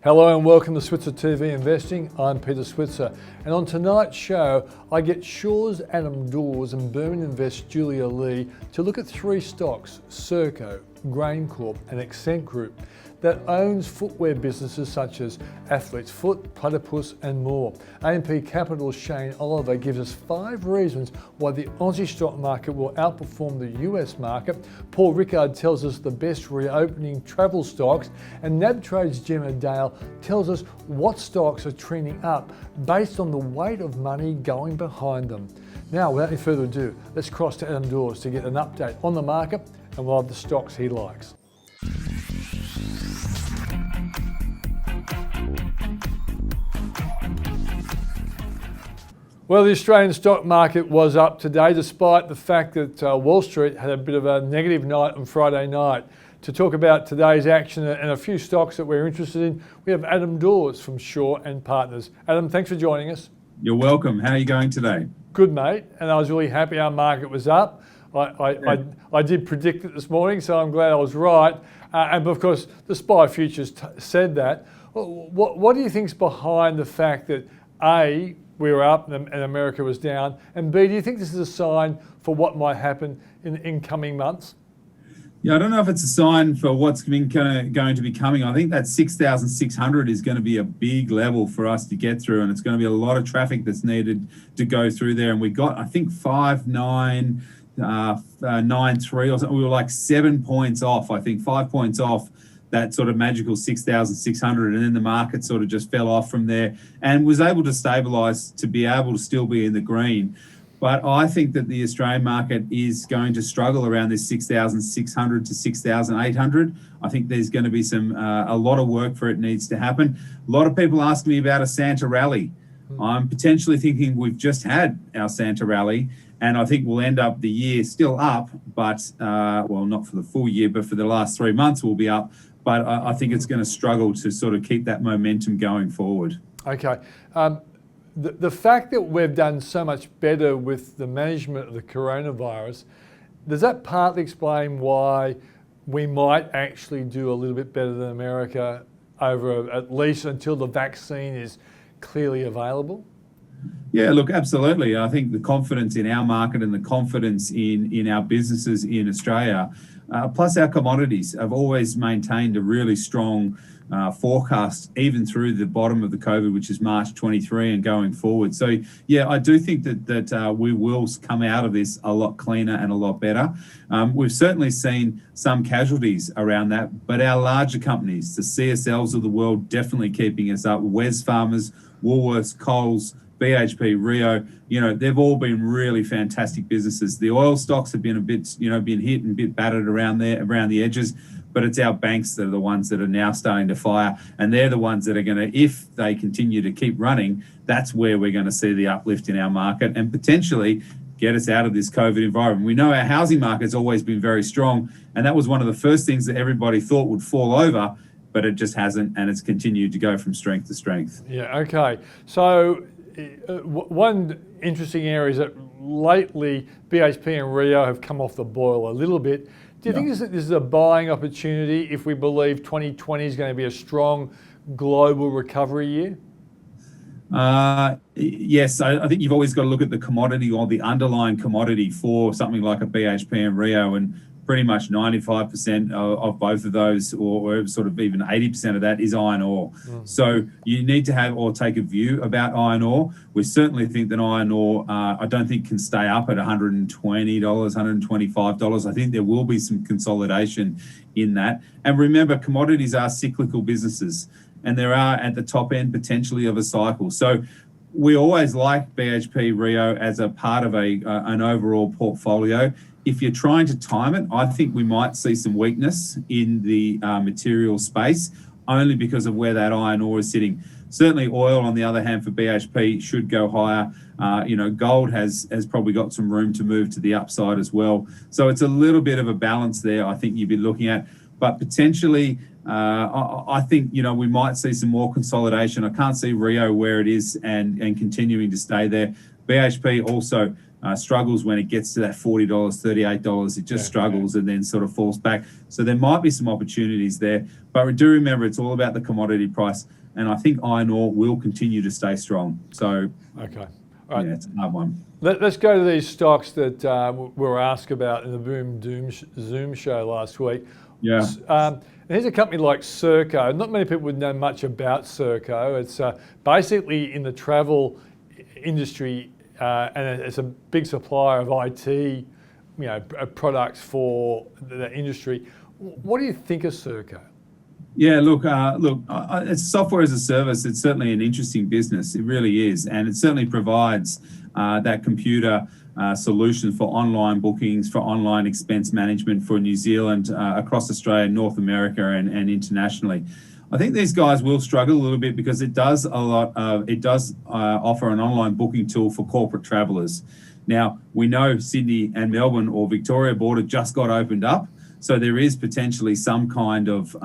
Hello and welcome to SwitzerTV Investing. I'm Peter Switzer, and on tonight's show I get Shaw's Adam Dawes and Berman Invest Julia Lee to look at three stocks, Serco, GrainCorp and Accent Group, that owns footwear businesses such as Athlete's Foot, Platypus and more. AMP Capital's Shane Oliver gives us 5 reasons why the Aussie stock market will outperform the US market. Paul Rickard tells us the best reopening travel stocks, and NabTrade's Gemma Dale tells us what stocks are trending up based on the weight of money going behind them. Now, without any further ado, let's cross to Adam Dawes to get an update on the market and one of the stocks he likes. Well, the Australian stock market was up today despite the fact that Wall Street had a bit of a negative night on Friday night. To talk about today's action and a few stocks that we're interested in, we have Adam Dawes from Shaw and Partners. Adam, thanks for joining us. You're welcome. How are you going today? Good, mate. And I was really happy our market was up. I did predict it this morning, so I'm glad I was right. And of course, the SPY futures said that. What do you think's behind the fact that A, we were up and America was down, and B, do you think this is a sign for what might happen in coming months? Yeah, I don't know if it's a sign for what's going to be coming. I think that 6,600 is going to be a big level for us to get through, and it's going to be a lot of traffic that's needed to go through there. And we got, I think, 5,993 or something. We were like 7 points off, I think, 5 points off that sort of magical 6,600, and then the market sort of just fell off from there and was able to stabilise to be able to still be in the green. But I think that the Australian market is going to struggle around this 6,600 to 6,800. I think there's going to be a lot of work for it needs to happen. A lot of people ask me about a Santa rally. I'm potentially thinking we've just had our Santa rally, and I think we'll end up the year still up, but well, not for the full year, but for the last 3 months we'll be up. But I think it's going to struggle to sort of keep that momentum going forward. Okay. The fact that we've done so much better with the management of the coronavirus, does that partly explain why we might actually do a little bit better than America over at least until the vaccine is clearly available? Yeah, look, absolutely. I think the confidence in our market and the confidence in our businesses in Australia, plus our commodities, have always maintained a really strong forecast, even through the bottom of the COVID, which is March 23 and going forward. So, yeah, I do think that we will come out of this a lot cleaner and a lot better. We've certainly seen some casualties around that, but our larger companies, the CSLs of the world, definitely keeping us up. Wesfarmers, Woolworths, Coles, BHP, Rio, they've all been really fantastic businesses. The oil stocks have been a bit, been hit and a bit battered around the edges, but it's our banks that are the ones that are now starting to fire, and they're the ones that are going to, if they continue to keep running, that's where we're going to see the uplift in our market and potentially get us out of this COVID environment. We know our housing market's always been very strong, and that was one of the first things that everybody thought would fall over, but it just hasn't, and it's continued to go from strength to strength. Yeah, okay. So one interesting area is that lately BHP and Rio have come off the boil a little bit. Do you think this is a buying opportunity if we believe 2020 is going to be a strong global recovery year? Yes, I think you've always got to look at the commodity or the underlying commodity for something like a BHP and Rio, and pretty much 95% of both of those, or sort of even 80% of that, is iron ore. So you need to have or take a view about iron ore. We certainly think that iron ore, I don't think can stay up at $120, $125. I think there will be some consolidation in that. And remember, commodities are cyclical businesses, and there are at the top end potentially of a cycle. So we always like BHP, Rio as a part of an overall portfolio. If you're trying to time it, I think we might see some weakness in the material space, only because of where that iron ore is sitting. Certainly oil, on the other hand, for BHP should go higher. Gold has probably got some room to move to the upside as well. So it's a little bit of a balance there, I think you'd be looking at. But potentially, I think, we might see some more consolidation. I can't see Rio where it is and continuing to stay there. BHP also struggles when it gets to that $40, $38. It just struggles and then sort of falls back. So there might be some opportunities there. But do remember, it's all about the commodity price. And I think iron ore will continue to stay strong. So, okay. All right. Yeah, it's a hard one. Let's go to these stocks that we were asked about in the Boom Doom Zoom show last week. Yeah. Here's a company like Serco. Not many people would know much about Serco. It's basically in the travel industry, and it's a big supplier of IT, products for the industry. What do you think of Serco? Yeah, look, it's software as a service. It's certainly an interesting business. It really is. And it certainly provides that computer solution for online bookings, for online expense management for New Zealand, across Australia, North America, and internationally. I think these guys will struggle a little bit because it does offer an online booking tool for corporate travellers. Now, we know Sydney and Melbourne or Victoria border just got opened up. So there is potentially some kind of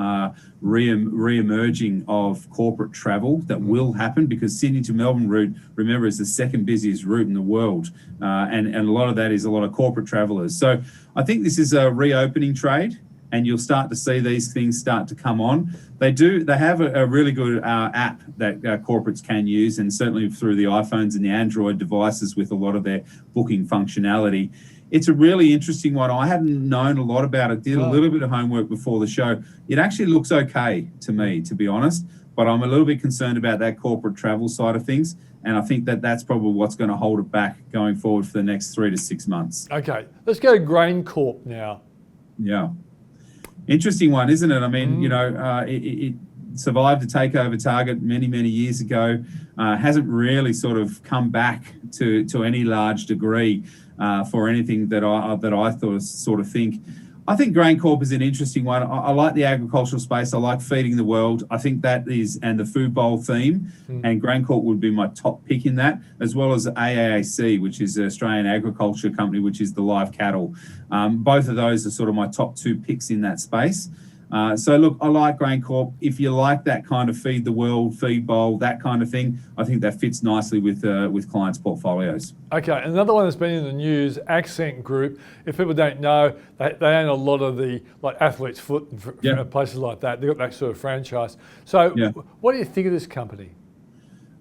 re-emerging of corporate travel that will happen, because Sydney to Melbourne route, remember, is the second busiest route in the world. And a lot of that is a lot of corporate travellers. So I think this is a reopening trade, and you'll start to see these things start to come on. They have a really good app that corporates can use, and certainly through the iPhones and the Android devices with a lot of their booking functionality. It's a really interesting one. I hadn't known a lot about it, did a little bit of homework before the show. It actually looks okay to me, to be honest, but I'm a little bit concerned about that corporate travel side of things. And I think that that's probably what's going to hold it back going forward for the next 3 to 6 months. Okay, let's go to GrainCorp now. Yeah. Interesting one, isn't it? I mean, it survived a takeover target many, many years ago, hasn't really sort of come back to any large degree for anything that I think. I think GrainCorp is an interesting one. I like the agricultural space. I like feeding the world. I think that is, and the food bowl theme, and GrainCorp would be my top pick in that, as well as AAAC, which is the Australian Agriculture Company, which is the live cattle. Both of those are sort of my top 2 picks in that space. So look, I like GrainCorp. If you like that kind of feed the world, feed bowl, that kind of thing, I think that fits nicely with clients' portfolios. Okay, another one that's been in the news, Accent Group. If people don't know, they own a lot of the Athlete's Foot and places like that. They've got that sort of franchise. So what do you think of this company?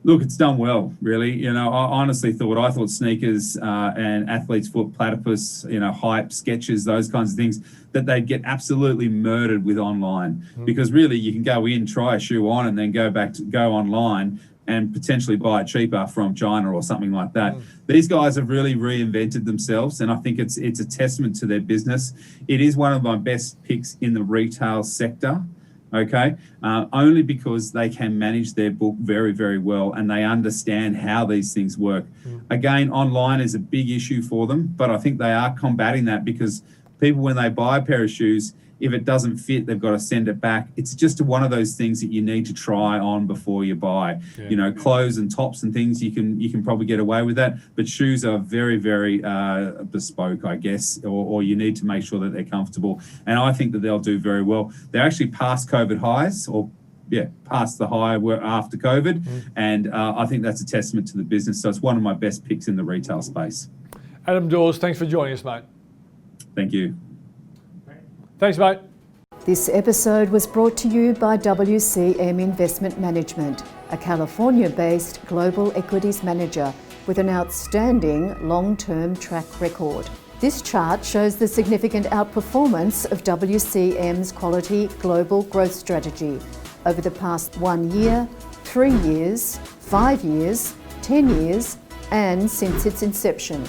Look, it's done well, really. I honestly thought Sneakers and Athlete's Foot, Platypus, Hype, Skechers, those kinds of things, that they'd get absolutely murdered with online. Because really, you can go in, try a shoe on, and then go online and potentially buy it cheaper from China or something like that. These guys have really reinvented themselves, and I think it's a testament to their business. It is one of my best picks in the retail sector. Okay, only because they can manage their book very, very well, and they understand how these things work. Again, online is a big issue for them, but I think they are combating that, because people, when they buy a pair of shoes, if it doesn't fit, they've got to send it back. It's just one of those things that you need to try on before you buy. Clothes and tops and things, you can probably get away with that, but shoes are very, very bespoke, I guess, or you need to make sure that they're comfortable. And I think that they'll do very well. They're actually past COVID highs, past the high after COVID, and I think that's a testament to the business. So it's one of my best picks in the retail space. Adam Dawes, thanks for joining us, mate. Thank you. Thanks, mate. This episode was brought to you by WCM Investment Management, a California-based global equities manager with an outstanding long-term track record. This chart shows the significant outperformance of WCM's quality global growth strategy over the past 1 year, 3 years, 5 years, 10 years, and since its inception.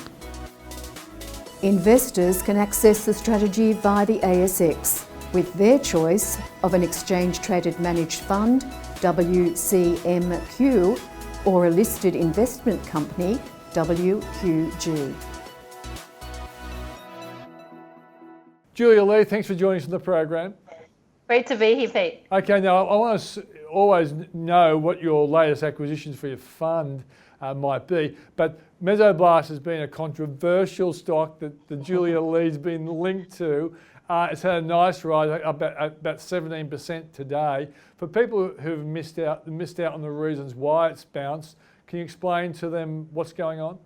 Investors can access the strategy via the ASX with their choice of an exchange-traded managed fund, WCMQ, or a listed investment company, WQG. Julia Lee, thanks for joining us on the program. Great to be here, Pete. Okay, now I want to always know what your latest acquisitions for your fund might be, but Mesoblast has been a controversial stock that Julia Lee's been linked to. It's had a nice rise, up about 17% today. For people who've missed out on the reasons why it's bounced, can you explain to them what's going on?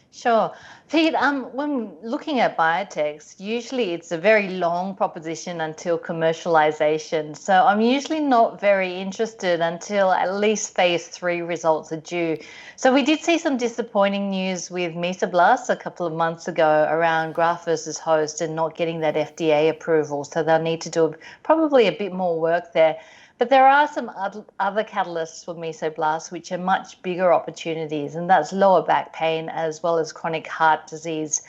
Sure. Pete, when looking at biotechs, usually it's a very long proposition until commercialization. So I'm usually not very interested until at least phase 3 results are due. So we did see some disappointing news with Mesoblast a couple of months ago around graft versus host and not getting that FDA approval. So they'll need to do probably a bit more work there. But there are some other catalysts for Mesoblast which are much bigger opportunities, and that's lower back pain as well as chronic heart disease.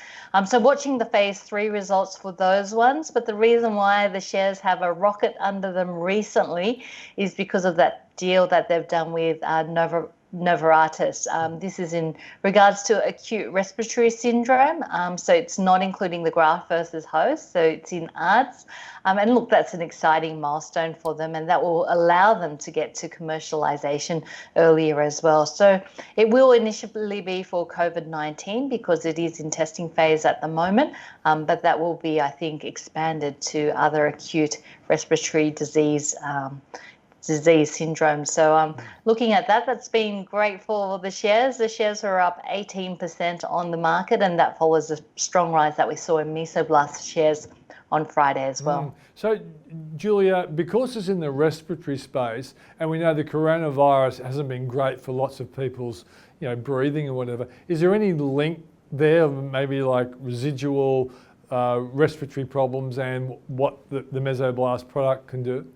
So watching the phase 3 results for those ones, but the reason why the shares have a rocket under them recently is because of that deal that they've done with Novartis. This is in regards to acute respiratory syndrome. So it's not including the graft versus host. So it's in ARDS. And look, that's an exciting milestone for them, and that will allow them to get to commercialization earlier as well. So it will initially be for COVID-19 because it is in testing phase at the moment, but that will be, I think, expanded to other acute respiratory disease syndrome. So looking at that, that's been great for the shares. The shares are up 18% on the market, and that follows the strong rise that we saw in Mesoblast shares on Friday as well. So, Julia, because it's in the respiratory space, and we know the coronavirus hasn't been great for lots of people's, breathing or whatever, is there any link there, maybe like residual respiratory problems and what the Mesoblast product can do?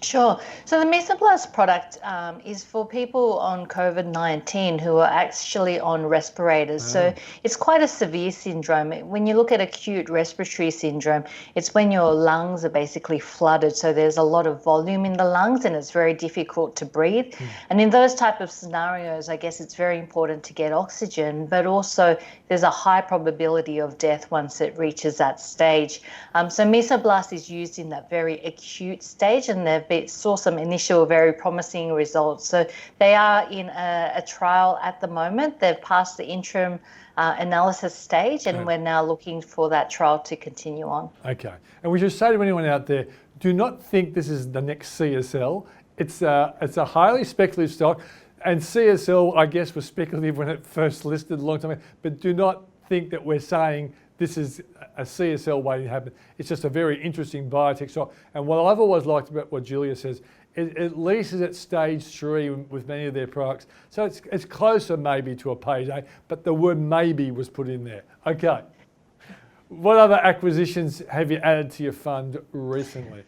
Sure. So the Mesoblast product is for people on COVID-19 who are actually on respirators. So it's quite a severe syndrome. When you look at acute respiratory syndrome, it's when your lungs are basically flooded. So there's a lot of volume in the lungs and it's very difficult to breathe. And in those type of scenarios, I guess it's very important to get oxygen, but also there's a high probability of death once it reaches that stage. So Mesoblast is used in that very acute stage, and they've saw some initial very promising results. So they are in a trial at the moment. They've passed the interim analysis stage, and we're now looking for that trial to continue on. Okay. And we should say to anyone out there, do not think this is the next CSL. It's a highly speculative stock, and CSL, I guess, was speculative when it first listed a long time ago, but do not think that we're saying this is a CSL waiting to happen. It's just a very interesting biotech stock. And what I've always liked about what Julia says, it at least is at stage 3 with many of their products. So it's closer maybe to a payday, but the word maybe was put in there. Okay. What other acquisitions have you added to your fund recently?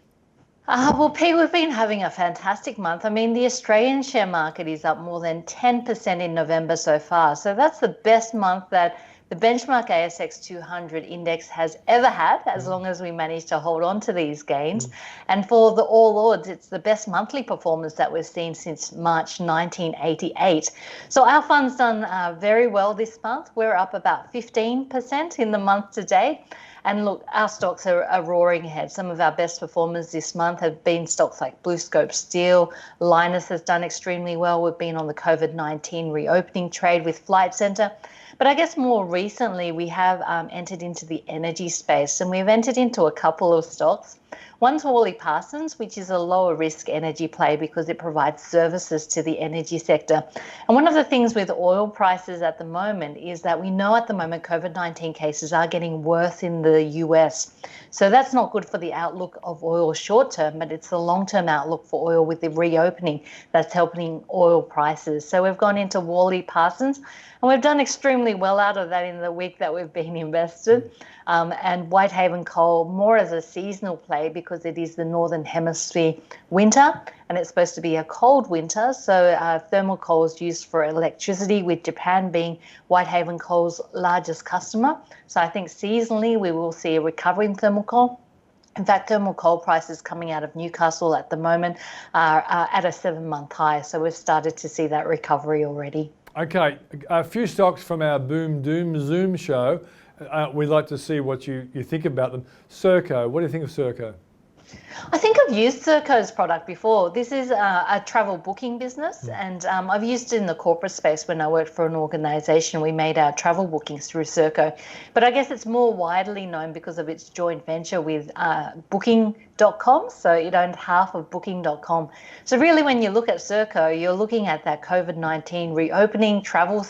Well, Pete, we've been having a fantastic month. I mean, the Australian share market is up more than 10% in November so far. So that's the best month that the benchmark ASX 200 index has ever had, as long as we manage to hold on to these gains. And for the All Ords, it's the best monthly performance that we've seen since March 1988. So our fund's done very well this month. We're up about 15% in the month to date. And look, our stocks are roaring ahead. Some of our best performers this month have been stocks like BlueScope Steel. Linus has done extremely well. We've been on the COVID-19 reopening trade with Flight Centre. But I guess more recently, we have entered into the energy space, and we've entered into a couple of stocks. One's Worley Parsons, which is a lower risk energy play because it provides services to the energy sector. And one of the things with oil prices at the moment is that we know at the moment COVID-19 cases are getting worse in the US. So that's not good for the outlook of oil short term, but it's the long-term outlook for oil with the reopening that's helping oil prices. So we've gone into Worley Parsons, and we've done extremely well out of that in the week that we've been invested. And Whitehaven Coal more as a seasonal play because it is the Northern Hemisphere winter and it's supposed to be a cold winter. So thermal coal is used for electricity, with Japan being Whitehaven Coal's largest customer. So I think seasonally we will see a recovery in thermal coal. In fact, thermal coal prices coming out of Newcastle at the moment are at a 7-month high. So we've started to see that recovery already. Okay, a few stocks from our Boom Doom Zoom show. We'd like to see what you think about them. Serco, what do you think of Serco? I think I've used Serco's product before. This is a travel booking business, and I've used it in the corporate space when I worked for an organisation. We made our travel bookings through Serco. But I guess it's more widely known because of its joint venture with Booking.com. So it owned half of Booking.com. So really, when you look at Serco, you're looking at that COVID-19 reopening travel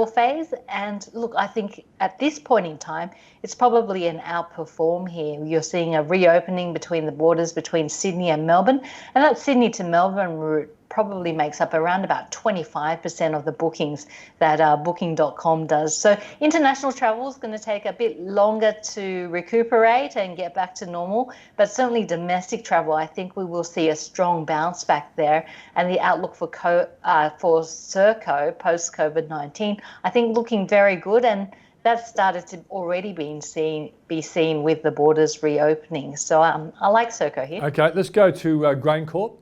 phase. And look, I think at this point in time, it's probably an outperform here. You're seeing a reopening between the borders between Sydney and Melbourne, and that Sydney to Melbourne route probably makes up around about 25% of the bookings that Booking.com does. So international travel is going to take a bit longer to recuperate and get back to normal, but certainly domestic travel, I think we will see a strong bounce back there. And the outlook for Serco post-COVID-19, I think looking very good, and that's started to already be seen with the borders reopening. So I like Serco here. Okay, let's go to GrainCorp.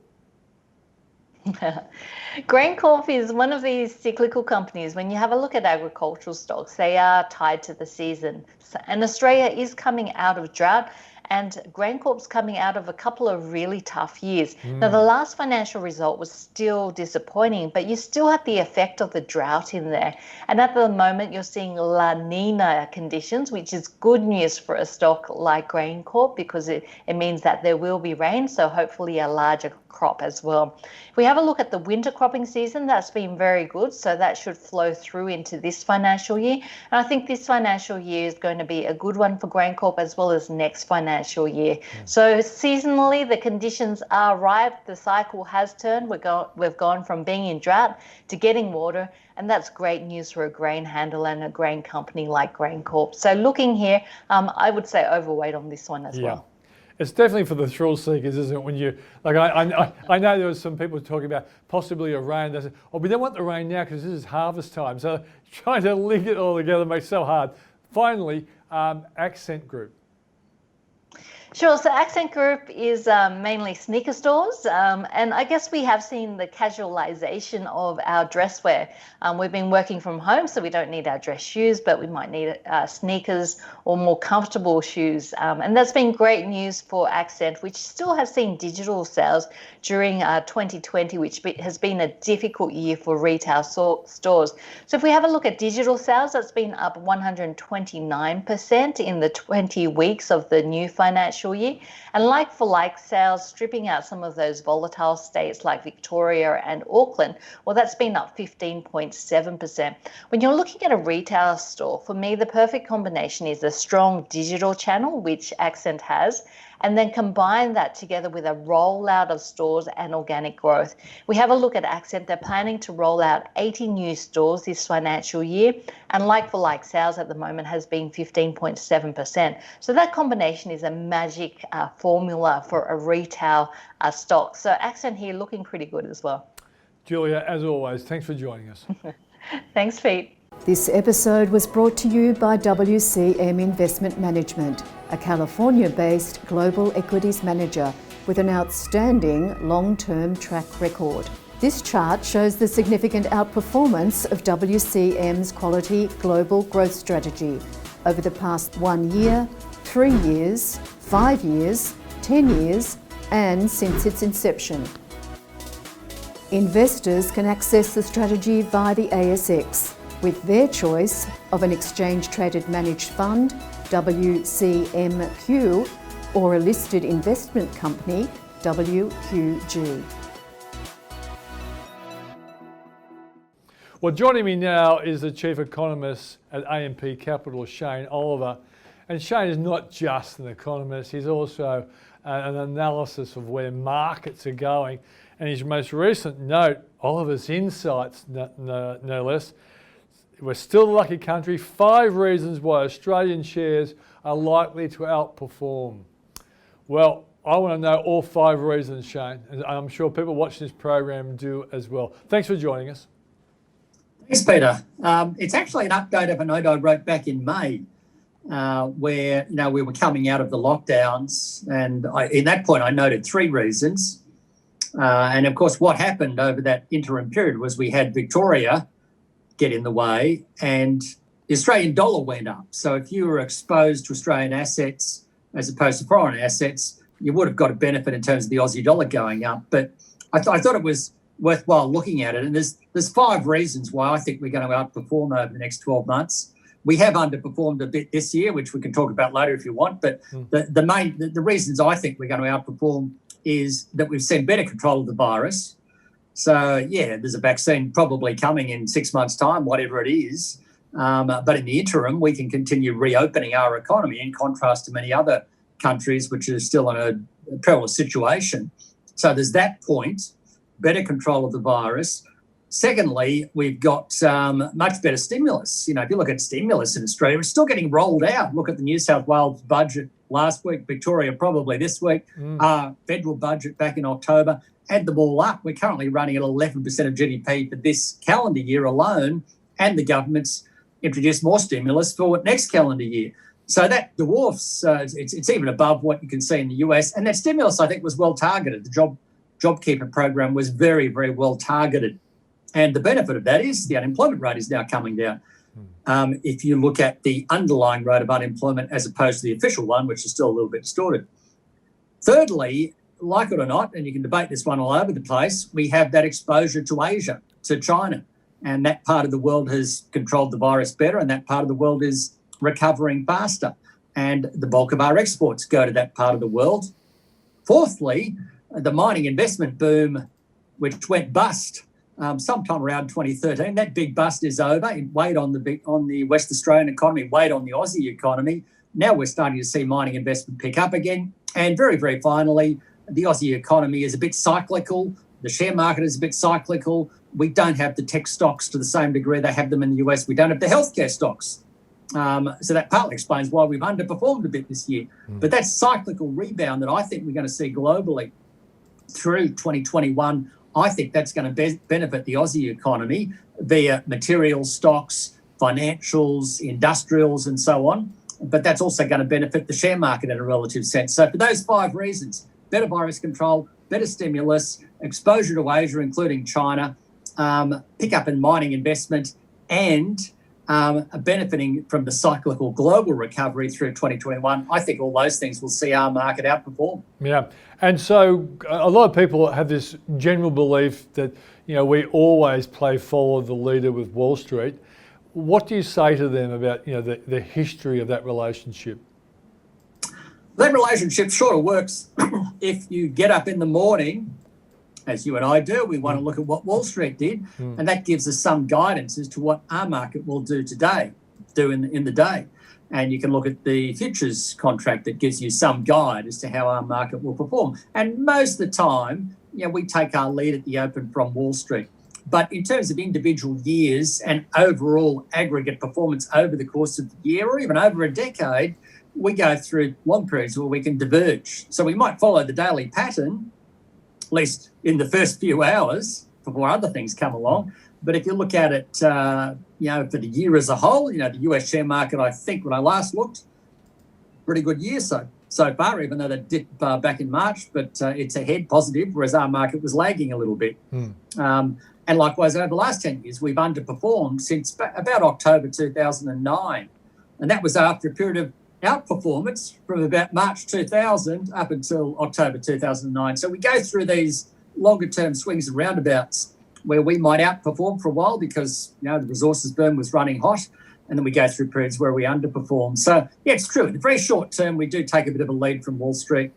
GrainCorp is one of these cyclical companies. When you have a look at agricultural stocks, they are tied to the season. And Australia is coming out of drought, and GrainCorp's coming out of a couple of really tough years. Now, the last financial result was still disappointing, but you still had the effect of the drought in there. And at the moment, you're seeing La Nina conditions, which is good news for a stock like GrainCorp because it means that there will be rain, so hopefully a larger crop as well. If we have a look at the winter cropping season, that's been very good, so that should flow through into this financial year. And I think this financial year is going to be a good one for GrainCorp as well as next financial year. So seasonally, the conditions are ripe. The cycle has turned. We've gone from being in drought to getting water, and that's great news for a grain handler and a grain company like GrainCorp. So looking here, I would say overweight on this one as well. It's definitely for the thrill seekers, isn't it? When you I know there was some people talking about possibly a rain. They said, "Oh, we don't want the rain now because this is harvest time." So trying to link it all together makes it so hard. Finally, Accent Group. Sure. So Accent Group is mainly sneaker stores, and I guess we have seen the casualization of our dress wear. We've been working from home, so we don't need our dress shoes, but we might need sneakers or more comfortable shoes. And that's been great news for Accent, which still has seen digital sales during 2020, which has been a difficult year for retail stores. So if we have a look at digital sales, that's been up 129% in the 20 weeks of the new financial year. And like-for-like sales, stripping out some of those volatile states like Victoria and Auckland, well, that's been up 15.7%. When you're looking at a retail store, for me, the perfect combination is a strong digital channel, which Accent has, and then combine that together with a rollout of stores and organic growth. We have a look at Accent. They're planning to roll out 80 new stores this financial year, and like-for-like sales at the moment has been 15.7%. So that combination is a magic formula for a retail stock. So Accent here looking pretty good as well. Julia, as always, thanks for joining us. Thanks, Pete. This episode was brought to you by WCM Investment Management, a California-based global equities manager with an outstanding long-term track record. This chart shows the significant outperformance of WCM's quality global growth strategy over the past 1 year, 3 years, 5 years, 10 years, and since its inception. Investors can access the strategy via the ASX with their choice of an exchange-traded managed fund, WCMQ, or a listed investment company, WQG. Well, joining me now is the Chief Economist at AMP Capital, Shane Oliver. And Shane is not just an economist, he's also an analysis of where markets are going. And his most recent note, Oliver's Insights, no less, we're still the lucky country. 5 reasons why Australian shares are likely to outperform. Well, I want to know all 5 reasons, Shane, and I'm sure people watching this program do as well. Thanks for joining us. Thanks, Peter. It's actually an update of a note I wrote back in May, where we were coming out of the lockdowns, and in that point I noted 3 reasons. And of course, what happened over that interim period was we had Victoria get in the way, and the Australian dollar went up. So if you were exposed to Australian assets as opposed to foreign assets, you would have got a benefit in terms of the Aussie dollar going up. But I thought it was worthwhile looking at it. And there's 5 reasons why I think we're going to outperform over the next 12 months. We have underperformed a bit this year, which we can talk about later if you want. But the reasons I think we're going to outperform is that we've seen better control of the virus. So, yeah, there's a vaccine probably coming in 6 months' time, whatever it is. But in the interim, we can continue reopening our economy in contrast to many other countries, which are still in a perilous situation. So there's that point, better control of the virus. Secondly, we've got much better stimulus. If you look at stimulus in Australia, it's still getting rolled out. Look at the New South Wales budget last week, Victoria probably this week, federal budget back in October. Add them all up, we're currently running at 11% of GDP for this calendar year alone, and the government's introduced more stimulus for next calendar year. So that dwarfs, it's even above what you can see in the US. And that stimulus, I think, was well targeted. The JobKeeper program was very, very well targeted. And the benefit of that is the unemployment rate is now coming down. If you look at the underlying rate of unemployment as opposed to the official one, which is still a little bit distorted. Thirdly, like it or not, and you can debate this one all over the place, we have that exposure to Asia, to China. And that part of the world has controlled the virus better, and that part of the world is recovering faster. And the bulk of our exports go to that part of the world. Fourthly, the mining investment boom, which went bust sometime around 2013, that big bust is over. It weighed on the West Australian economy, weighed on the Aussie economy. Now we're starting to see mining investment pick up again. And very, very finally, the Aussie economy is a bit cyclical. The share market is a bit cyclical. We don't have the tech stocks to the same degree they have them in the US. We don't have the healthcare stocks. So that partly explains why we've underperformed a bit this year. But that cyclical rebound that I think we're going to see globally through 2021, I think that's going to benefit the Aussie economy via material stocks, financials, industrials, and so on. But that's also going to benefit the share market in a relative sense. So for those 5 reasons, better virus control, better stimulus, exposure to Asia, including China, pick up in mining investment, and benefiting from the cyclical global recovery through 2021, I think all those things will see our market outperform. Yeah, and so a lot of people have this general belief that we always follow the leader with Wall Street. What do you say to them about the history of that relationship? That relationship sort of works if you get up in the morning, as you and I do, we want to look at what Wall Street did, and that gives us some guidance as to what our market will do in the day. And you can look at the futures contract that gives you some guide as to how our market will perform. And most of the time, we take our lead at the open from Wall Street. But in terms of individual years and overall aggregate performance over the course of the year or even over a decade, we go through long periods where we can diverge. So we might follow the daily pattern, at least in the first few hours before other things come along. But if you look at it, for the year as a whole, the US share market, I think when I last looked, pretty good year so far, even though they dipped back in March, but it's ahead positive, whereas our market was lagging a little bit. And likewise, over the last 10 years, we've underperformed since about October 2009. And that was after a period of outperformance from about March 2000 up until October 2009. So we go through these longer term swings and roundabouts where we might outperform for a while because the resources boom was running hot, and then we go through periods where we underperform. So yeah, it's true. In the very short term, we do take a bit of a lead from Wall Street,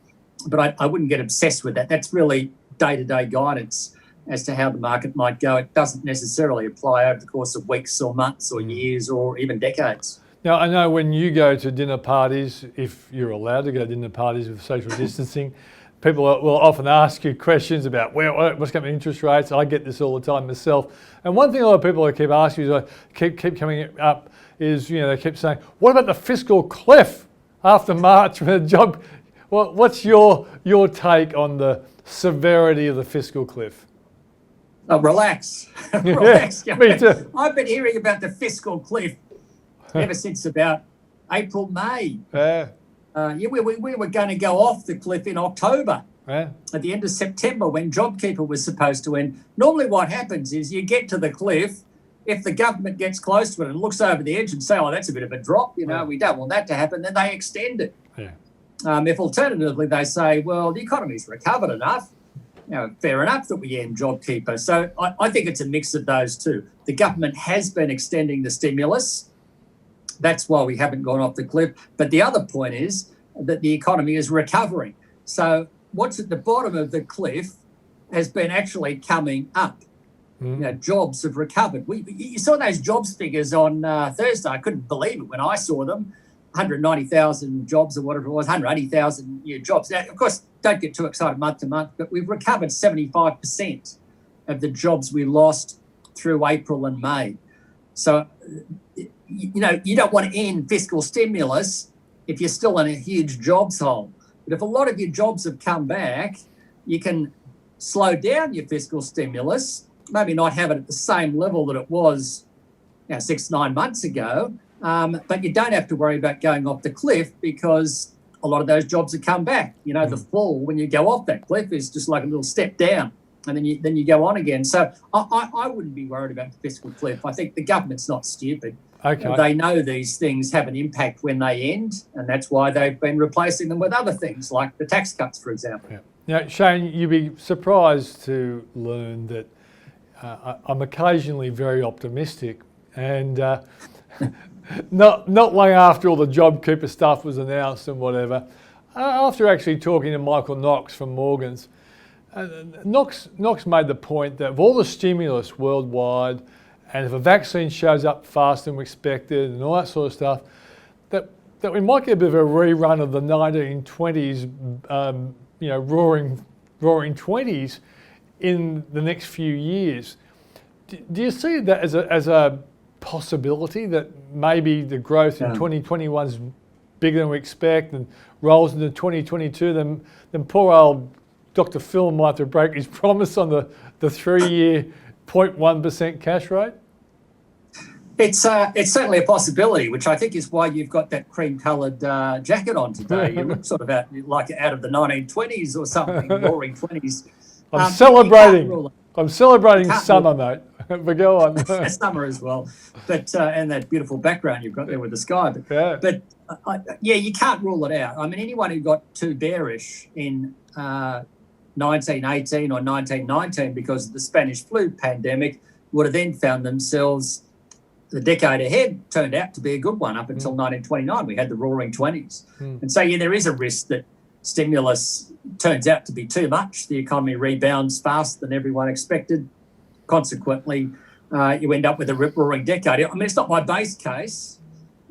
but I wouldn't get obsessed with that. That's really day-to-day guidance as to how the market might go. It doesn't necessarily apply over the course of weeks or months or years or even decades. Now, I know when you go to dinner parties, if you're allowed to go to dinner parties with social distancing, people will often ask you questions about what's going to be interest rates. I get this all the time myself. And one thing a lot of people keep asking you, keep coming up, is they keep saying, what about the fiscal cliff after March with a job? Well, what's your take on the severity of the fiscal cliff? Relax. Relax. Yeah, me too. I've been hearing about the fiscal cliff ever since about April, May. We were going to go off the cliff in October, at the end of September when JobKeeper was supposed to end. Normally what happens is you get to the cliff, if the government gets close to it and looks over the edge and say, that's a bit of a drop, we don't want that to happen, then they extend it. If alternatively they say, well, the economy's recovered enough, fair enough that we end JobKeeper. So I think it's a mix of those two. The government has been extending the stimulus. That's why we haven't gone off the cliff. But the other point is that the economy is recovering. So what's at the bottom of the cliff has been actually coming up. Jobs have recovered. You saw those jobs figures on Thursday. I couldn't believe it when I saw them. 190,000 jobs or whatever it was, 180,000 new jobs. Now, of course, don't get too excited month to month, but we've recovered 75% of the jobs we lost through April and May. So, you don't want to end fiscal stimulus if you're still in a huge jobs hole. But if a lot of your jobs have come back, you can slow down your fiscal stimulus, maybe not have it at the same level that it was 6-9 months ago, but you don't have to worry about going off the cliff because a lot of those jobs have come back. The fall when you go off that cliff is just like a little step down, and then you go on again. So I wouldn't be worried about the fiscal cliff. I think the government's not stupid. Okay. They know these things have an impact when they end, and that's why they've been replacing them with other things like the tax cuts, for example. Yeah. Now, Shane, you'd be surprised to learn that I'm occasionally very optimistic, and not long after all the JobKeeper stuff was announced and whatever, after actually talking to Michael Knox from Morgans, Knox made the point that of all the stimulus worldwide, and if a vaccine shows up faster than we expected and all that sort of stuff, that we might get a bit of a rerun of the 1920s, roaring 20s in the next few years. Do you see that as a possibility that maybe the growth in 2021 is bigger than we expect and rolls into 2022? Then poor old Dr. Phil might have to break his promise on the 3-year 0.1% cash rate? It's certainly a possibility, which I think is why you've got that cream-coloured jacket on today. You look sort of out of the 1920s or something, roaring 20s. I'm celebrating summer, mate. But go on. Summer as well, but and that beautiful background you've got there with the sky. But you can't rule it out. I mean, anyone who got too bearish in 1918 or 1919 because of the Spanish flu pandemic would have then found themselves. The decade ahead turned out to be a good one up until 1929. We had the roaring 20s. And so, there is a risk that stimulus turns out to be too much. The economy rebounds faster than everyone expected. Consequently, you end up with a rip-roaring decade. I mean, it's not my base case.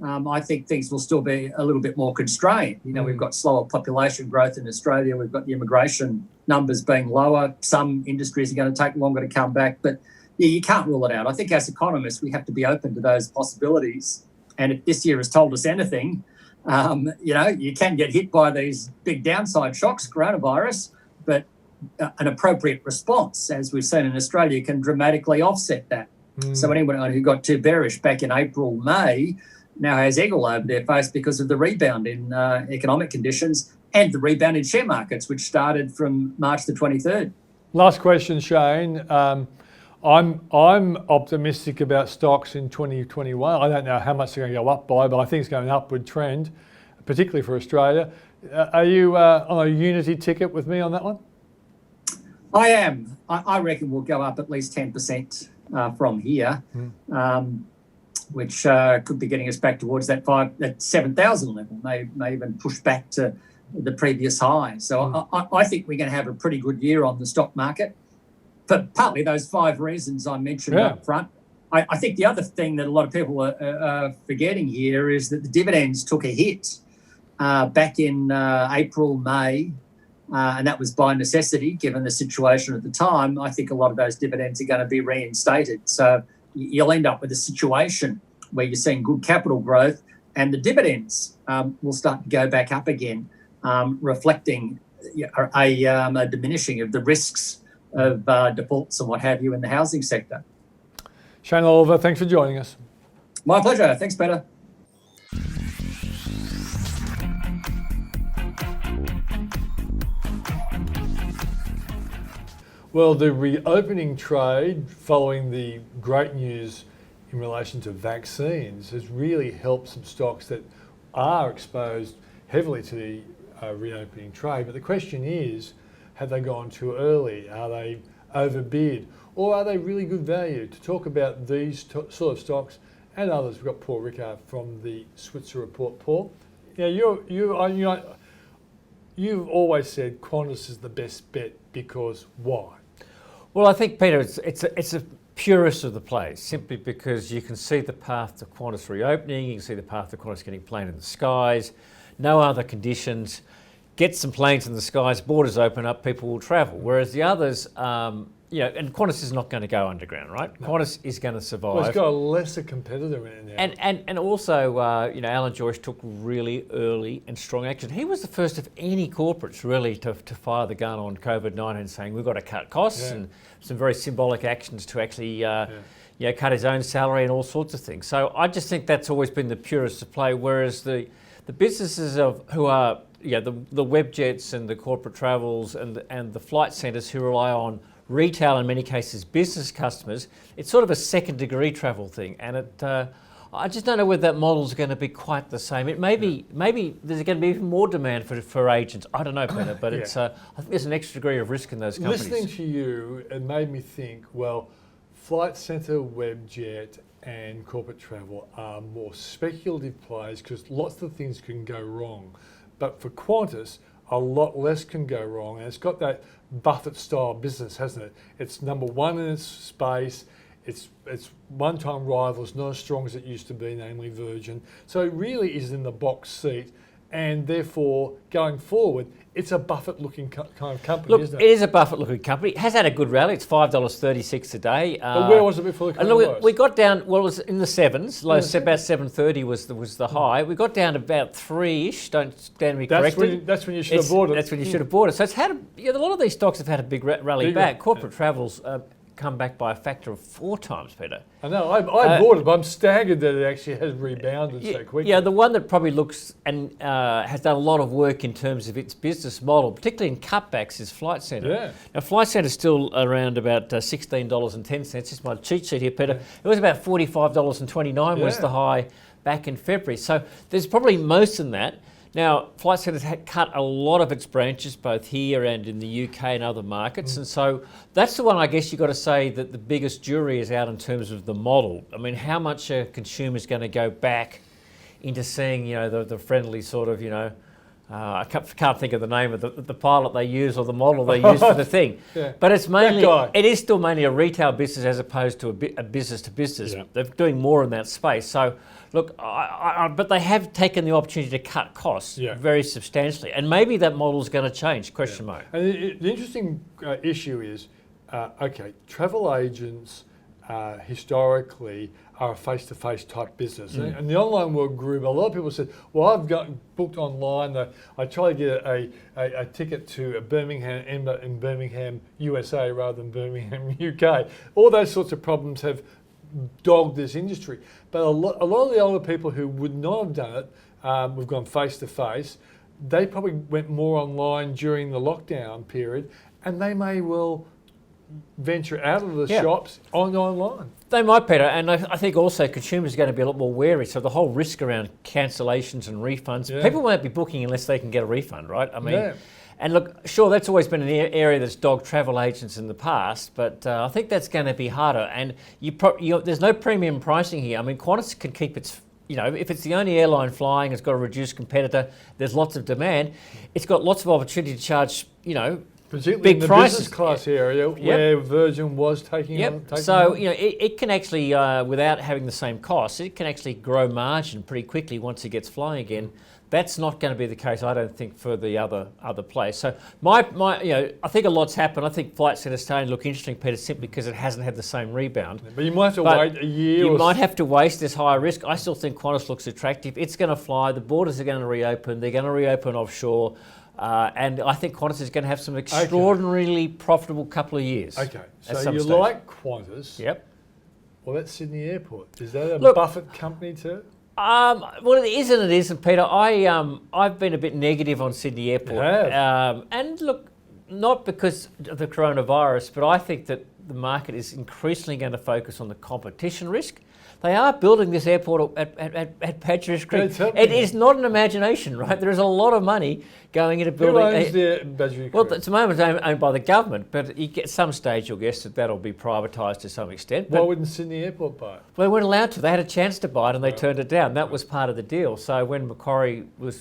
I think things will still be a little bit more constrained. We've got slower population growth in Australia. We've got the immigration numbers being lower. Some industries are going to take longer to come back. But you can't rule it out. I think as economists, we have to be open to those possibilities. And if this year has told us anything, you can get hit by these big downside shocks, coronavirus, but an appropriate response, as we've seen in Australia, can dramatically offset that. So anyone who got too bearish back in April, May, now has egg all over their face because of the rebound in economic conditions and the rebound in share markets, which started from March the 23rd. Last question, Shane. I'm optimistic about stocks in 2021. I don't know how much they're going to go up by, but I think it's going an upward trend, particularly for Australia. Are you on a Unity ticket with me on that one? I am. I reckon we'll go up at least 10% from here, which could be getting us back towards that 7,000 level. May even push back to the previous high. So I think we're going to have a pretty good year on the stock market. But partly those 5 reasons I mentioned up front. I think the other thing that a lot of people are forgetting here is that the dividends took a hit back in April, May, and that was by necessity given the situation at the time. I think a lot of those dividends are going to be reinstated. So you'll end up with a situation where you're seeing good capital growth and the dividends will start to go back up again, reflecting a diminishing of the risks of defaults and what have you in the housing sector. Shane Oliver, thanks for joining us. My pleasure. Thanks, Peter. Well, the reopening trade following the great news in relation to vaccines has really helped some stocks that are exposed heavily to the reopening trade. But the question is, have they gone too early? Are they overbid? Or are they really good value? To talk about these sort of stocks and others, we've got Paul Rickard from the Switzer report. Paul, you've always said Qantas is the best bet because why? Well, I think, Peter, it's a purest of the plays, simply because you can see the path to Qantas reopening, you can see the path to Qantas getting plane in the skies, no other conditions, get some planes in the skies, borders open up, people will travel. Whereas the others, and Qantas is not going to go underground, right? No. Qantas is going to survive. Well, it's got a lesser competitor in it now. And also, Alan Joyce took really early and strong action. He was the first of any corporates really to fire the gun on COVID-19, saying we've got to cut costs and some very symbolic actions to actually cut his own salary and all sorts of things. So I just think that's always been the purest of play, whereas the businesses who are the web jets and the corporate travels and the flight centres who rely on retail, in many cases business customers, it's sort of a second degree travel thing, and I just don't know whether that model is going to be quite the same. It maybe there's going to be even more demand for agents. I don't know, Peter, but it's I think there's an extra degree of risk in those companies. Listening to you, it made me think, well, Flight Centre, Webjet and corporate travel are more speculative plays because lots of things can go wrong. But for Qantas, a lot less can go wrong, and it's got that Buffett-style business, hasn't it? It's number one in its space. It's one-time rivals, not as strong as it used to be, namely Virgin. So it really is in the box seat, and therefore, going forward, it's a Buffett-looking kind of company, Look, isn't it is a Buffett-looking company. It has had a good rally. It's $5.36 today. But where was it before the coronavirus? We got down, well, it was in the sevens. Low, about 7.30 was the high. We got down to about 3-ish. Don't stand me corrected. That's when you should have bought it. That's when you should have bought it. So it's had a lot of these stocks have had a big rally back. Corporate travels come back by a factor of 4 times, Peter. I know, I bought it, but I'm staggered that it actually has rebounded so quickly. Yeah, the one that probably looks and has done a lot of work in terms of its business model, particularly in cutbacks, is Flight Centre. Yeah. Now, Flight Centre is still around about $16.10. This is my cheat sheet here, Peter. It was about $45.29 was the high back in February. So there's probably most in that. Now, Flight Centre has cut a lot of its branches, both here and in the UK and other markets, and so that's the one I guess you've got to say that the biggest jury is out in terms of the model. I mean, how much are consumers going to go back into seeing, the friendly sort of, I can't think of the name of the pilot they use or the model they use for the thing. But it's mainly, it is still mainly a retail business as opposed to a business to business. Yeah. They're doing more in that space. So, look, but they have taken the opportunity to cut costs very substantially. And maybe that model is going to change, question mark. And the interesting issue is, travel agents historically are a face-to-face type business. And the online world grew, but a lot of people said, well, I've got booked online, I try to get a ticket to Birmingham, end up in Birmingham, USA rather than Birmingham, UK. All those sorts of problems have dogged this industry. But a lot of the older people who would not have done it, we've gone face-to-face, they probably went more online during the lockdown period, and they may well venture out of the shops online. They might, Peter, and I think also consumers are going to be a lot more wary. So the whole risk around cancellations and refunds, people won't be booking unless they can get a refund, right? I mean, and look, sure, that's always been an area that's dogged travel agents in the past, but I think that's going to be harder. And there's no premium pricing here. I mean, Qantas can keep its, if it's the only airline flying, it's got a reduced competitor, there's lots of demand, it's got lots of opportunity to charge, particularly big in the prices. business class area where Virgin was taking on. So, it can actually, without having the same costs, it can actually grow margin pretty quickly once it gets flying again. That's not going to be the case, I don't think, for the other place. So I think a lot's happened. I think Flight Centre is starting to look interesting, Peter, simply because it hasn't had the same rebound. But you might have to wait a year. You might have to waste this higher risk. I still think Qantas looks attractive. It's going to fly. The borders are going to reopen. They're going to reopen offshore. And I think Qantas is going to have some extraordinarily profitable couple of years. Okay, so you like Qantas. Yep. Well, that's Sydney Airport. Is that a Buffett company too? Well, it is and it isn't, Peter. I've been a bit negative on Sydney Airport. You have. And look, not because of the coronavirus, but I think that the market is increasingly going to focus on the competition risk. They are building this airport at Badgerys Creek. It is not an imagination, right? There is a lot of money going into building. Who owns the Badgerys Creek? Well, at the moment it's owned by the government, but you get some stage you'll guess that that'll be privatised to some extent. Why wouldn't Sydney Airport buy it? Well, they weren't allowed to. They had a chance to buy it and they turned it down. That was part of the deal. So when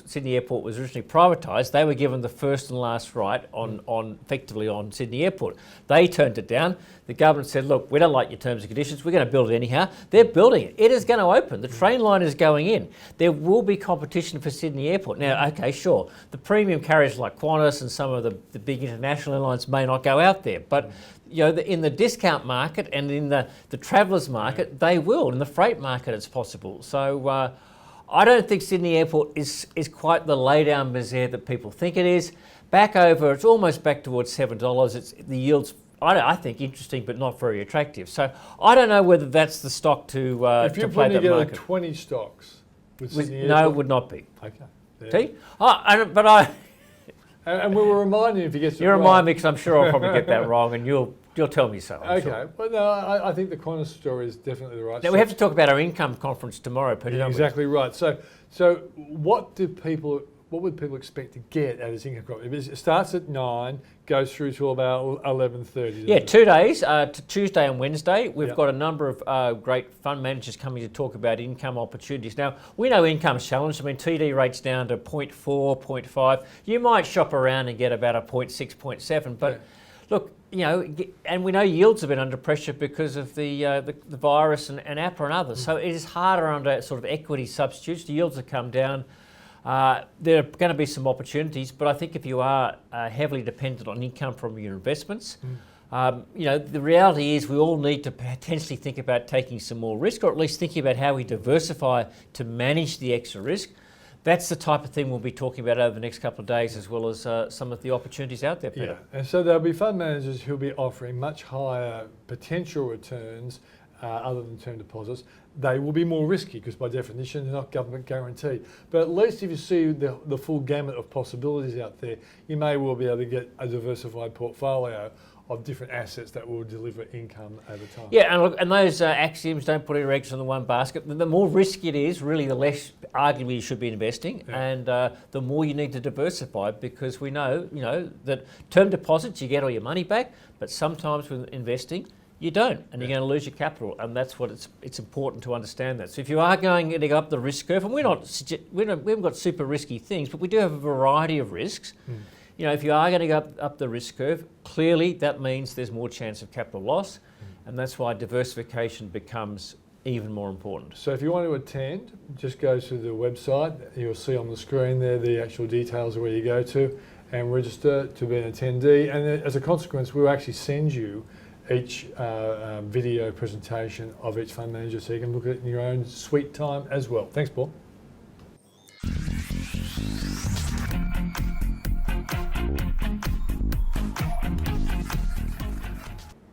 Sydney Airport was originally privatised, they were given the first and last right effectively on Sydney Airport. They turned it down. The government said, look, we don't like your terms and conditions. We're going to build it anyhow. They're building it. It is going to open. The train line is going in. There will be competition for Sydney Airport. Now, okay, sure. The premium carriers like Qantas and some of the big international airlines may not go out there. But in the discount market and in the travellers market, they will. In the freight market, it's possible. So I don't think Sydney Airport is quite the lay-down misère that people think it is. It's almost back towards $7. The yields, I think, interesting but not very attractive. So I don't know whether that's the stock to play that market. If you're putting together 20 stocks with Sydney Airport? No, it would not be. Okay. See? And we will remind you if you get it You wrong. remind me because I'm sure I'll probably get that wrong and you'll tell me so. I'm Okay, sure. but no, I think the Qantas story is definitely the right Now, we have to talk about our income conference tomorrow, Peter. Yeah, don't we? exactly right. So what would people expect to get at this income conference? It starts at 9, goes through till about 11:30. Yeah, 2 days, to Tuesday and Wednesday. We've Yep. got a number of great fund managers coming to talk about income opportunities. Now, we know income's challenged. I mean, TD rates down to 0.4, 0.5. You might shop around and get about a 0.6, 0.7, but look, and we know yields have been under pressure because of the virus and APRA and others. So it is harder under sort of equity substitutes. The yields have come down. There are going to be some opportunities, but I think if you are heavily dependent on income from your investments, the reality is we all need to potentially think about taking some more risk, or at least thinking about how we diversify to manage the extra risk. That's the type of thing we'll be talking about over the next couple of days, as well as some of the opportunities out there, Peter. Yeah, and so there'll be fund managers who'll be offering much higher potential returns other than term deposits. They will be more risky because by definition they're not government guaranteed. But at least if you see the full gamut of possibilities out there, you may well be able to get a diversified portfolio of different assets that will deliver income over time. Yeah, and those axioms, don't put your eggs in the one basket. The more risky it is, really, the less arguably you should be investing, and the more you need to diversify, because we know, that term deposits, you get all your money back, but sometimes with investing, you don't, and you're going to lose your capital, and that's what it's important to understand that. So if you are going to go up the risk curve, and we haven't got super risky things, but we do have a variety of risks. If you are going to go up the risk curve, clearly that means there's more chance of capital loss, and that's why diversification becomes even more important. So if you want to attend, just go to the website. You'll see on the screen there the actual details of where you go to and register to be an attendee. And then as a consequence, we'll actually send you each video presentation of each fund manager so you can look at it in your own sweet time as well. Thanks, Paul.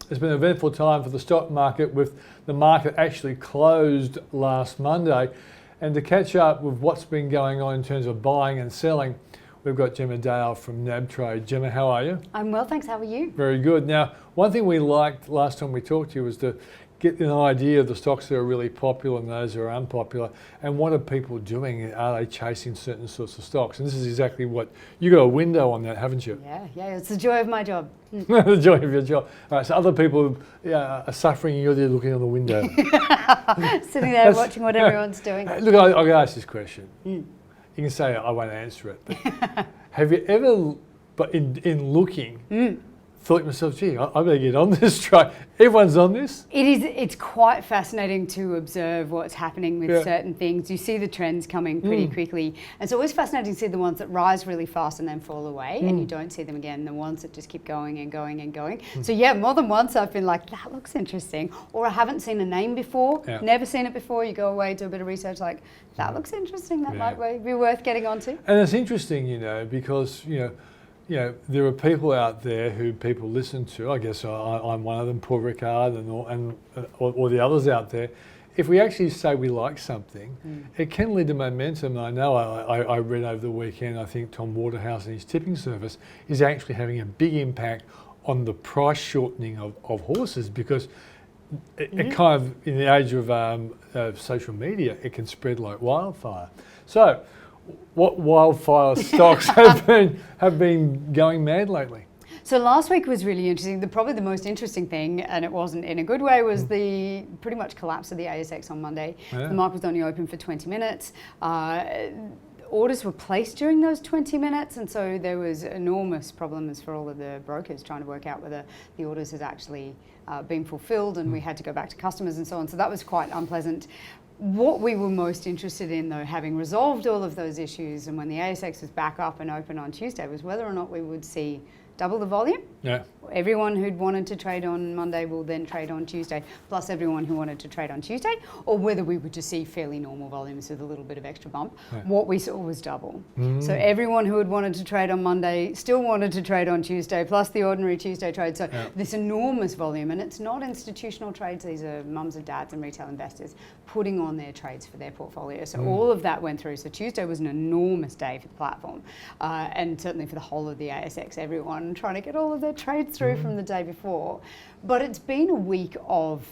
It's been an eventful time for the stock market, with the market actually closed last Monday. And to catch up with what's been going on in terms of buying and selling, we've got Gemma Dale from NAB Trade. Gemma, how are you? I'm well, thanks. How are you? Very good. Now, one thing we liked last time we talked to you was to get an idea of the stocks that are really popular and those that are unpopular, and what are people doing? Are they chasing certain sorts of stocks? And this is exactly what, you got a window on that, haven't you? Yeah, it's the joy of my job. The joy of your job. All right, so other people are suffering and you're there looking on the window. Sitting there watching what everyone's doing. Look, I'm going to ask this question. You can say I won't answer it, but have you ever, but in looking, thought to myself, gee, I better get on this train. Everyone's on this. It's quite fascinating to observe what's happening with certain things. You see the trends coming pretty quickly. And it's always fascinating to see the ones that rise really fast and then fall away, and you don't see them again, the ones that just keep going and going and going. So yeah, more than once I've been like, that looks interesting. Or I haven't seen a name before, never seen it before. You go away, do a bit of research, like, that looks interesting, that might be worth getting onto. And it's interesting, because, there are people out there who people listen to. I guess I'm one of them, Paul Ricard or the others out there. If we actually say we like something, it can lead to momentum. And I know I read over the weekend, I think Tom Waterhouse and his tipping service is actually having a big impact on the price shortening of horses, because it kind of, in the age of social media, it can spread like wildfire. So, what wildfire stocks have been going mad lately? So last week was really interesting. Probably the most interesting thing, and it wasn't in a good way, was the pretty much collapse of the ASX on Monday. Yeah. The market was only open for 20 minutes. Orders were placed during those 20 minutes, and so there was enormous problems for all of the brokers trying to work out whether the orders had actually been fulfilled, and we had to go back to customers and so on. So that was quite unpleasant. What we were most interested in, though, having resolved all of those issues, and when the ASX was back up and open on Tuesday, was whether or not we would see double the volume. Yeah. Everyone who'd wanted to trade on Monday will then trade on Tuesday, plus everyone who wanted to trade on Tuesday, or whether we would just see fairly normal volumes with a little bit of extra bump. Yeah. What we saw was double. So everyone who had wanted to trade on Monday still wanted to trade on Tuesday, plus the ordinary Tuesday trade. So this enormous volume, and it's not institutional trades, these are mums and dads and retail investors putting on their trades for their portfolio. So all of that went through. So Tuesday was an enormous day for the platform, and certainly for the whole of the ASX, everyone trying to get all of their trades through from the day before. But it's been a week of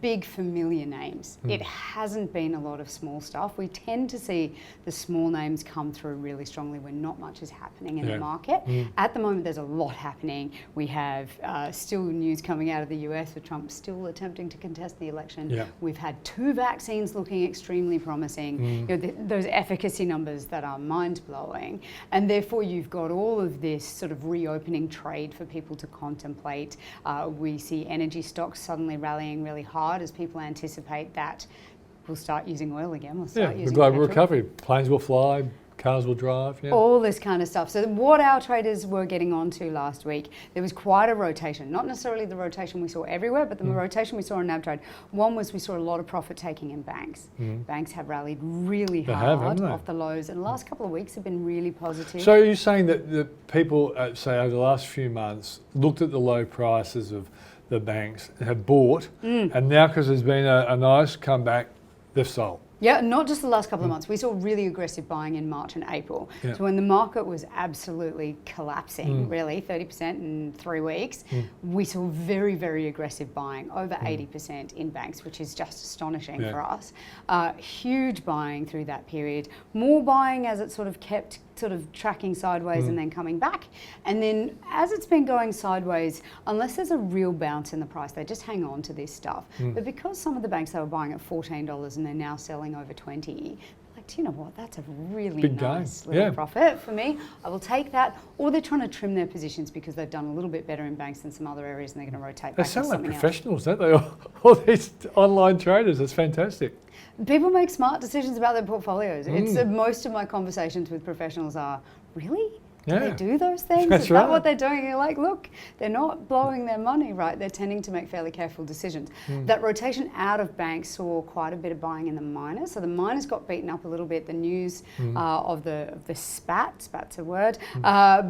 big familiar names. It hasn't been a lot of small stuff. We tend to see the small names come through really strongly when not much is happening in the market. At the moment, there's a lot happening. We have still news coming out of the US with Trump still attempting to contest the election. Yeah. We've had 2 vaccines looking extremely promising. You know, those efficacy numbers that are mind-blowing. And therefore, you've got all of this sort of reopening trade for people to contemplate. We see energy stocks suddenly rallying really hard as people anticipate that we'll start using oil again. We'll start The using global petrol. recovery. Planes will fly, cars will drive. Yeah. All this kind of stuff. So what our traders were getting onto last week, there was quite a rotation. Not necessarily the rotation we saw everywhere, but the rotation we saw in NabTrade. One was we saw a lot of profit taking in banks. Banks have rallied really hard haven't they? off the lows, and the last couple of weeks have been really positive. So are you saying that the people, say over the last few months, looked at the low prices of the banks and have bought, and now because there's been a nice comeback, they've sold? Yeah, not just the last couple of months. We saw really aggressive buying in March and April. Yeah. So when the market was absolutely collapsing, really, 30% in 3 weeks, we saw very, very aggressive buying, over 80% in banks, which is just astonishing for us. Huge buying through that period. More buying as it sort of kept sort of tracking sideways and then coming back. And then as it's been going sideways, unless there's a real bounce in the price, they just hang on to this stuff. But because some of the banks they were buying at $14 and they're now selling over 20, like, do you know what? That's a really Big nice gain. little profit for me. I will take that. Or they're trying to trim their positions because they've done a little bit better in banks than some other areas and they're going to rotate They back to sound like something else. professionals, don't they? All these online traders. It's fantastic. People make smart decisions about their portfolios. It's most of my conversations with professionals are, really? Do they do those things? That's Is that right. what they're doing? You're like, look, they're not blowing their money, right? They're tending to make fairly careful decisions. That rotation out of banks saw quite a bit of buying in the miners. So the miners got beaten up a little bit. The news of the spat's a word,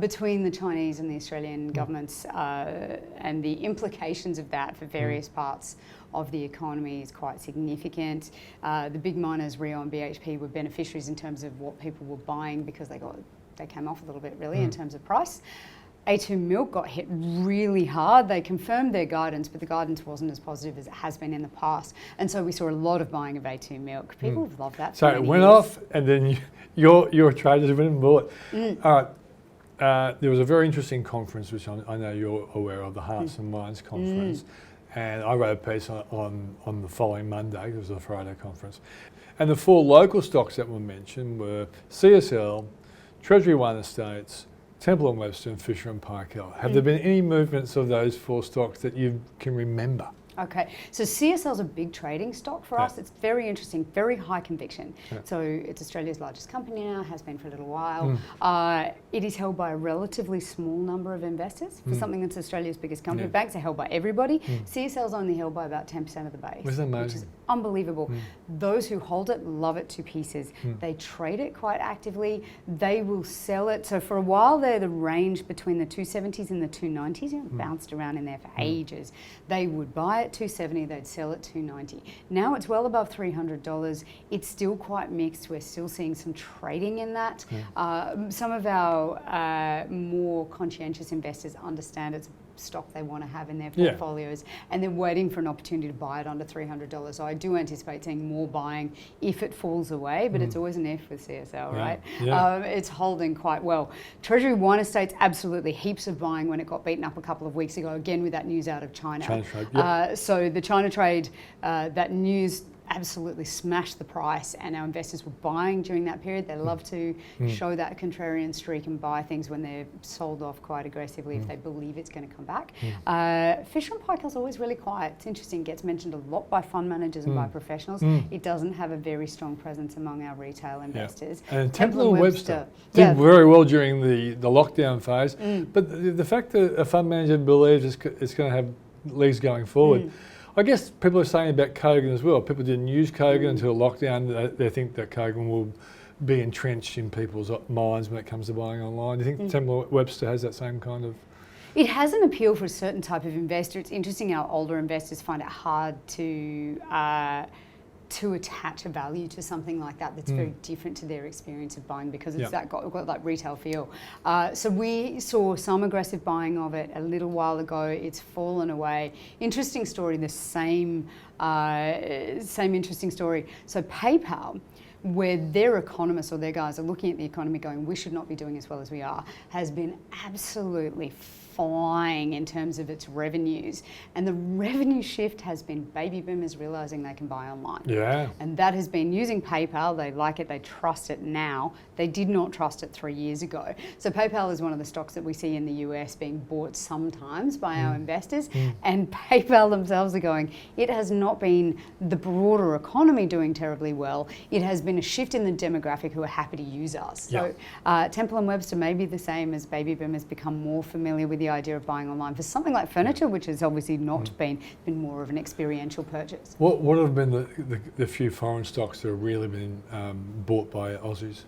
between the Chinese and the Australian governments and the implications of that for various parts of the economy is quite significant. The big miners, Rio and BHP, were beneficiaries in terms of what people were buying because they came off a little bit really in terms of price. A2 Milk got hit really hard. They confirmed their guidance, but the guidance wasn't as positive as it has been in the past. And so we saw a lot of buying of A2 Milk. People have loved that. So for it many went years. off, and then your traders went and bought. All right. There was a very interesting conference, which I know you're aware of, the Hearts and Minds conference. And I wrote a piece on the following Monday. It was a Friday conference. And the 4 local stocks that were mentioned were CSL, Treasury One Estates, Temple & Webster, and Fisher & Paykel. Have there been any movements of those 4 stocks that you can remember? Okay, so CSL is a big trading stock for us. It's very interesting, very high conviction. So it's Australia's largest company now, has been for a little while. It is held by a relatively small number of investors for something that's Australia's biggest company. Banks are held by everybody. CSL is only held by about 10% of the base, Isn't that which amazing? is unbelievable. Those who hold it love it to pieces. They trade it quite actively. They will sell it. So for a while there, the range between the 270s and the 290s, bounced around in there for ages. They would buy it 270, they'd sell it 290. Now it's well above $300. It's still quite mixed. We're still seeing some trading in that. Some of our more conscientious investors understand it's stock they want to have in their portfolios, and they're waiting for an opportunity to buy it under $300. So I do anticipate seeing more buying if it falls away, but it's always an if with CSL, right? It's holding quite well. Treasury Wine Estates, absolutely heaps of buying when it got beaten up a couple of weeks ago, again with that news out of China. So the China trade, that news absolutely smashed the price, and our investors were buying during that period. They love to show that contrarian streak and buy things when they're sold off quite aggressively if they believe it's going to come back. Fisher & Paykel's always really quiet. It's interesting, gets mentioned a lot by fund managers and by professionals. It doesn't have a very strong presence among our retail investors. And Temple & Webster did very well during the lockdown phase, but the fact that a fund manager believes it's going to have legs going forward, I guess people are saying about Kogan as well. People didn't use Kogan until lockdown. They think that Kogan will be entrenched in people's minds when it comes to buying online. Do you think Temple & Webster has that same kind of... It has an appeal for a certain type of investor. It's interesting how older investors find it hard to attach a value to something like that that's very different to their experience of buying, because it's got that retail feel. So we saw some aggressive buying of it a little while ago. It's fallen away. Interesting story, the same interesting story. So PayPal, where their economists or their guys are looking at the economy going, we should not be doing as well as we are, has been absolutely flying in terms of its revenues. And the revenue shift has been baby boomers realising they can buy online. And that has been using PayPal. They like it, they trust it now. They did not trust it 3 years ago. So PayPal is one of the stocks that we see in the US being bought sometimes by our investors. And PayPal themselves are going, it has not been the broader economy doing terribly well. It has been a shift in the demographic who are happy to use us. So Temple & Webster may be the same as baby boomers become more familiar with the idea of buying online. For something like furniture, which has obviously not been more of an experiential purchase. What have been the few foreign stocks that have really been bought by Aussies?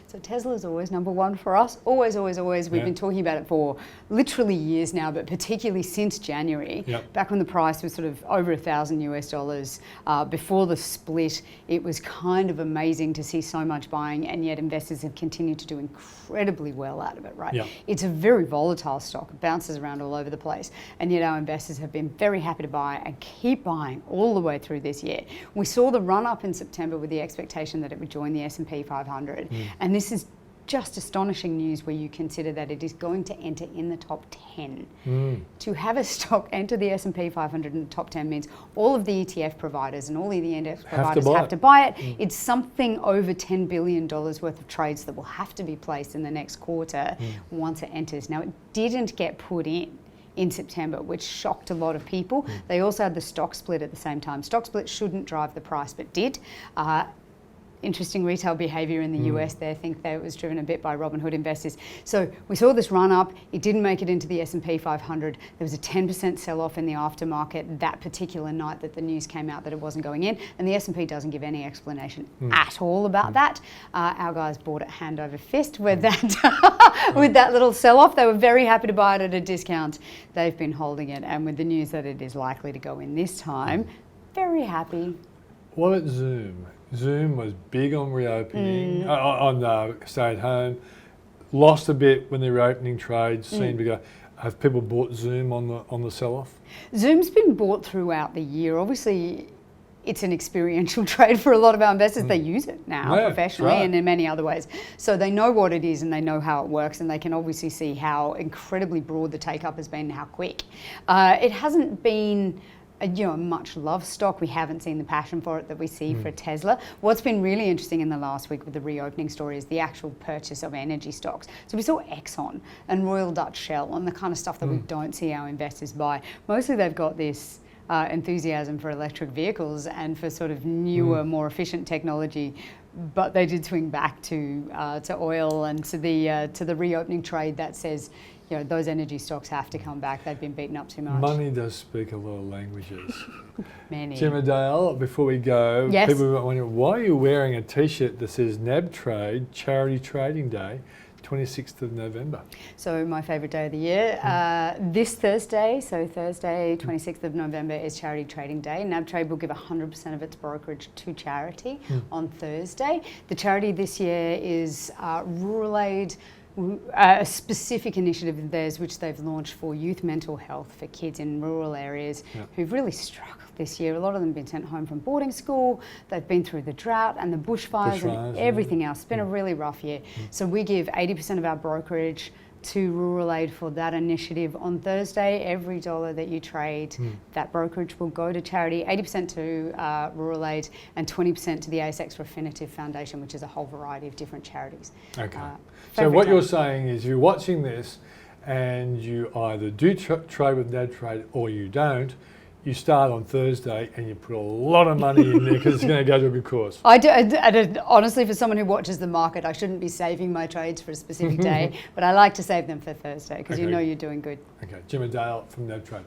So Tesla's always number one for us. Always, always, always. We've been talking about it for literally years now, but particularly since January, back when the price was sort of over $1,000 before the split. It was kind of amazing to see so much buying, and yet investors have continued to do incredibly well out of it, right? It's a very volatile stock. It bounces around all over the place, and yet our investors have been very happy to buy and keep buying all the way through this year. We saw the run up in September with the expectation that it would join the S&P 500. And this is just astonishing news where you consider that it is going to enter in the top 10. To have a stock enter the S&P 500 in the top 10 means all of the ETF providers and all of the index providers have to buy it. It's something over $10 billion worth of trades that will have to be placed in the next quarter once it enters. Now, it didn't get put in September, which shocked a lot of people. They also had the stock split at the same time. Stock split shouldn't drive the price, but did. Interesting retail behaviour in the US there. I think that it was driven a bit by Robinhood investors. So we saw this run up. It didn't make it into the S&P 500. There was a 10% sell-off in the aftermarket that particular night that the news came out that it wasn't going in. And the S&P doesn't give any explanation at all about that. Our guys bought it hand over fist with that, with that little sell-off. They were very happy to buy it at a discount. They've been holding it. And with the news that it is likely to go in this time, very happy. What about Zoom? Zoom was big on reopening, on stay at home, lost a bit when the reopening trades seemed to go. Have people bought Zoom on the sell-off? Zoom's been bought throughout the year. Obviously, it's an experiential trade for a lot of our investors. They use it now professionally and in many other ways. So they know what it is and they know how it works, and they can obviously see how incredibly broad the take-up has been and how quick. It hasn't been a much loved stock. We haven't seen the passion for it that we see for Tesla. What's been really interesting in the last week with the reopening story is the actual purchase of energy stocks. So we saw Exxon and Royal Dutch Shell and the kind of stuff that we don't see our investors buy. Mostly they've got this enthusiasm for electric vehicles and for sort of newer, more efficient technology. But they did swing back to oil and to the reopening trade that says, those energy stocks have to come back. They've been beaten up too much. Money does speak a lot of languages. Many. Gemma Dale, before we go, people might wonder, why are you wearing a T-shirt that says NAB Trade, Charity Trading Day, 26th of November? So my favourite day of the year. This Thursday, so Thursday, 26th of November is Charity Trading Day. NAB Trade will give 100% of its brokerage to charity on Thursday. The charity this year is Rural Aid a specific initiative of theirs which they've launched for youth mental health for kids in rural areas who've really struggled this year. A lot of them have been sent home from boarding school, they've been through the drought and the bushfires and everything else. It's been a really rough year. So we give 80% of our brokerage to Rural Aid for that initiative. On Thursday, every dollar that you trade, that brokerage will go to charity, 80% to Rural Aid and 20% to the ASX Refinitiv Foundation, which is a whole variety of different charities. Okay. So what you're saying is you're watching this and you either do trade with NADtrade or you don't. You start on Thursday and you put a lot of money in there because it's going to go to a big course. I do, honestly, for someone who watches the market, I shouldn't be saving my trades for a specific day, but I like to save them for Thursday because you know you're doing good. Okay, Jim and Dale from NADtrade.